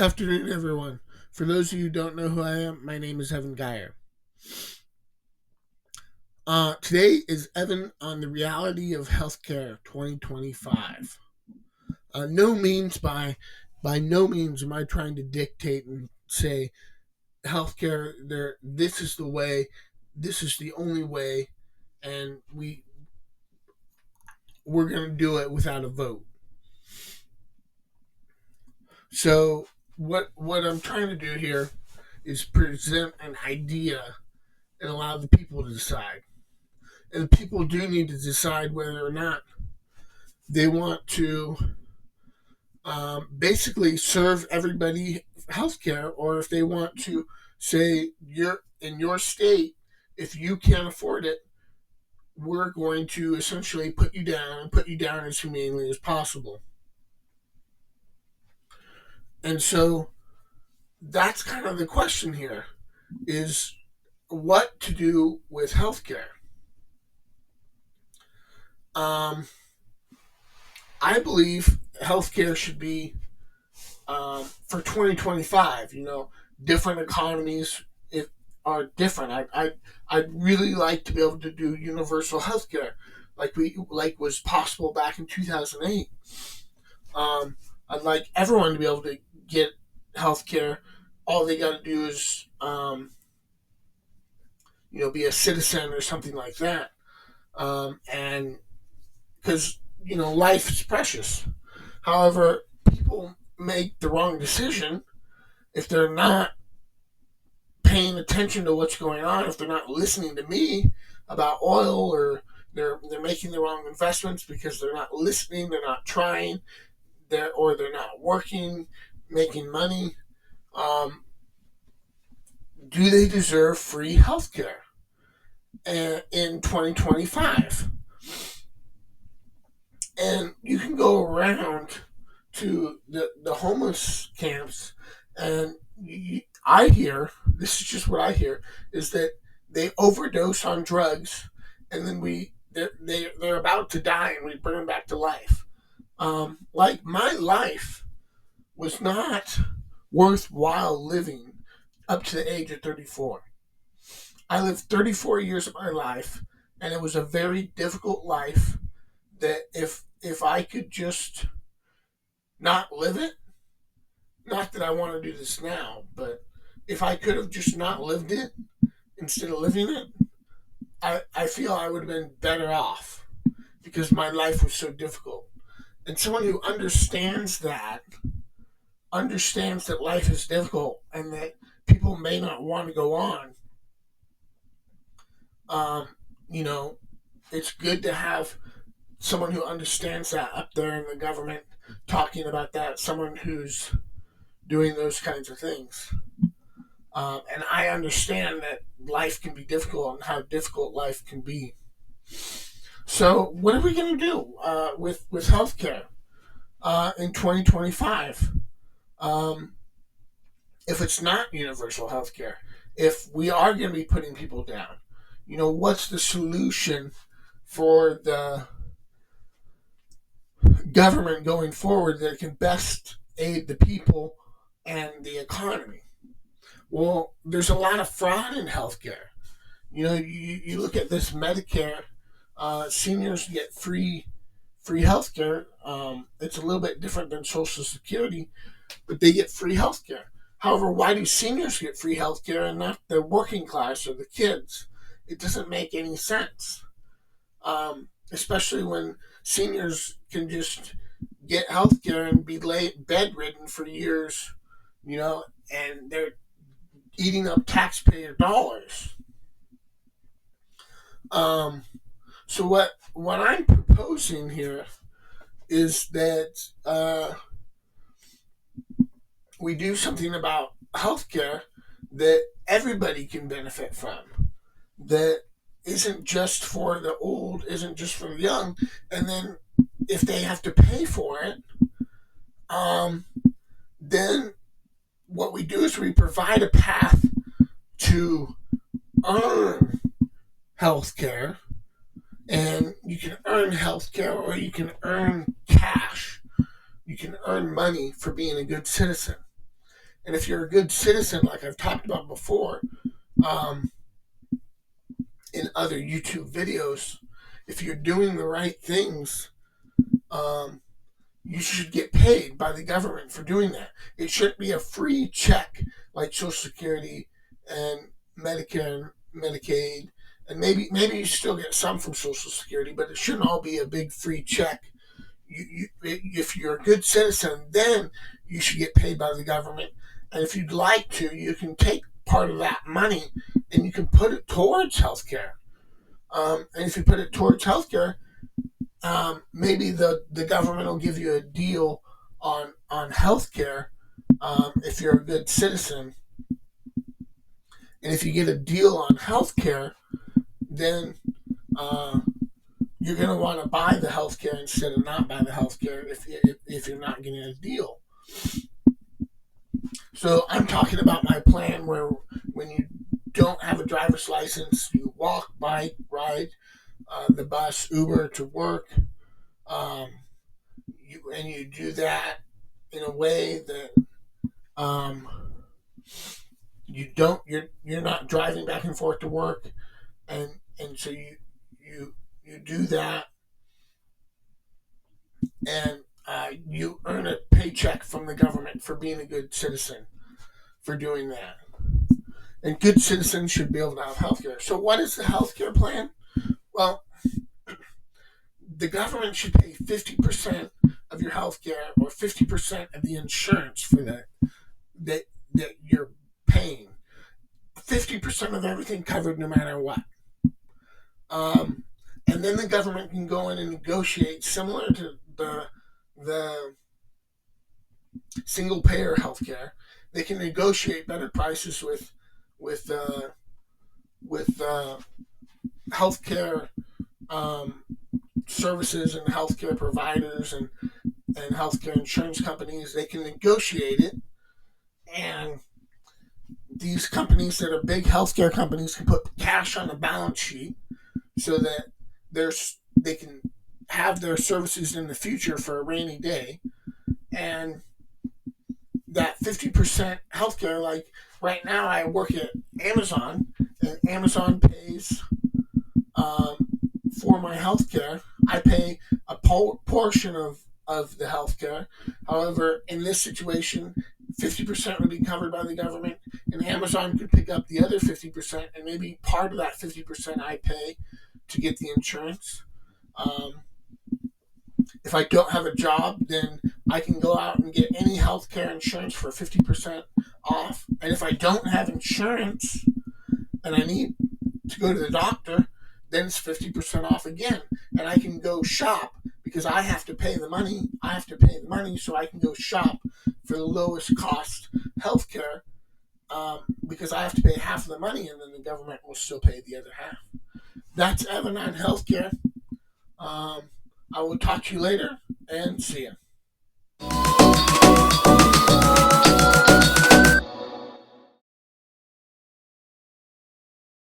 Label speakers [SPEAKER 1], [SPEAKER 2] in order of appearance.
[SPEAKER 1] afternoon, everyone. For those of you who don't know who I am, my name is Evan Geyer. Today is Evan on the reality of healthcare 2025. No means by no means am I trying to dictate and say healthcare there. This is the way. This is the only way, and we're going to do it without a vote. So what I'm trying to do here is present an idea and allow the people to decide. And the people do need to decide whether or not they want to basically serve everybody healthcare, or if they want to say you're in your state, if you can't afford it, we're going to essentially put you down as humanely as possible. And so that's kind of the question here: is what to do with healthcare. Um, I believe healthcare should be for 2025. Different economies are different. I'd really like to be able to do universal healthcare, like was possible back in 2008. I'd like everyone to be able to get healthcare. All they got to do is be a citizen or something like that. And because life is precious. However, people make the wrong decision if they're not paying attention to what's going on, if they're not listening to me about oil, or they're making the wrong investments because they're not listening, they're not trying, they're not working, making money. Um, do they deserve free healthcare in 2025? And you can go around to the homeless camps, and I hear, this is just what I hear, is that they overdose on drugs, and then they're about to die, and we bring them back to life. Like, my life was not worthwhile living up to the age of 34. I lived 34 years of my life, and it was a very difficult life that if I could just not live it, not that I want to do this now, but if I could have just not lived it instead of living it, I feel I would have been better off because my life was so difficult. And someone who understands that life is difficult and that people may not want to go on, um, you know, it's good to have someone who understands that up there in the government talking about that, someone who's doing those kinds of things. And I understand that life can be difficult and how difficult life can be. So, what are we going to do with healthcare in 2025? Um, if it's not universal healthcare, if we are going to be putting people down, what's the solution for the government going forward that can best aid the people and the economy? Well, there's a lot of fraud in healthcare. You look at this Medicare, seniors get free healthcare. It's a little bit different than Social Security, but they get free healthcare. However, why do seniors get free healthcare and not the working class or the kids? It doesn't make any sense. Especially when seniors can just get healthcare and be bedridden for years, and they're eating up taxpayer dollars. Um, so what I'm proposing here is that we do something about healthcare that everybody can benefit from. That isn't just for the old, isn't just for the young, and then if they have to pay for it, um, then what we do is we provide a path to earn health care, and you can earn health care or you can earn cash. You can earn money for being a good citizen. And if you're a good citizen, like I've talked about before, um, in other YouTube videos, if you're doing the right things, um, you should get paid by the government for doing that. It shouldn't be a free check like Social Security and Medicare and Medicaid, and maybe you still get some from Social Security, but it shouldn't all be a big free check. If you're a good citizen, then you should get paid by the government. And if you'd like to, you can take part of that money and you can put it towards healthcare. And if you put it towards healthcare, maybe the government will give you a deal on healthcare if you're a good citizen. And if you get a deal on healthcare, then uh, you're going to want to buy the healthcare instead of not buy the healthcare if you're not getting a deal. So I'm talking about my plan where when you don't have a driver's license, you walk, bike, ride the bus, Uber to work, um, and you do that in a way that um, you're not driving back and forth to work, and so you do that, and you earn a paycheck from the government for being a good citizen for doing that. And good citizens should be able to have health care. So what is the health care plan? Well, the government should pay 50% of your health care or 50% of the insurance for that you're paying. 50% of everything covered no matter what. And then the government can go in and negotiate similar to the single payer healthcare. They can negotiate better prices with healthcare um, services and healthcare providers and healthcare insurance companies. They can negotiate it, and these companies that are big healthcare companies can put cash on the balance sheet so that they can have their services in the future for a rainy day. And that 50% healthcare, like right now I work at Amazon, and Amazon pays for my healthcare. I pay a portion of the healthcare. However, in this situation, 50% would be covered by the government, and Amazon could pick up the other 50%, and maybe part of that 50% I pay to get the insurance. Um, if I don't have a job, then I can go out and get any healthcare insurance for 50% off. And if I don't have insurance and I need to go to the doctor, then it's 50% off again. And I can go shop because I have to pay the money. I have to pay the money so I can go shop for the lowest cost healthcare because I have to pay half of the money and then the government will still pay the other half. That's Evan on healthcare. I will talk to you later and see you.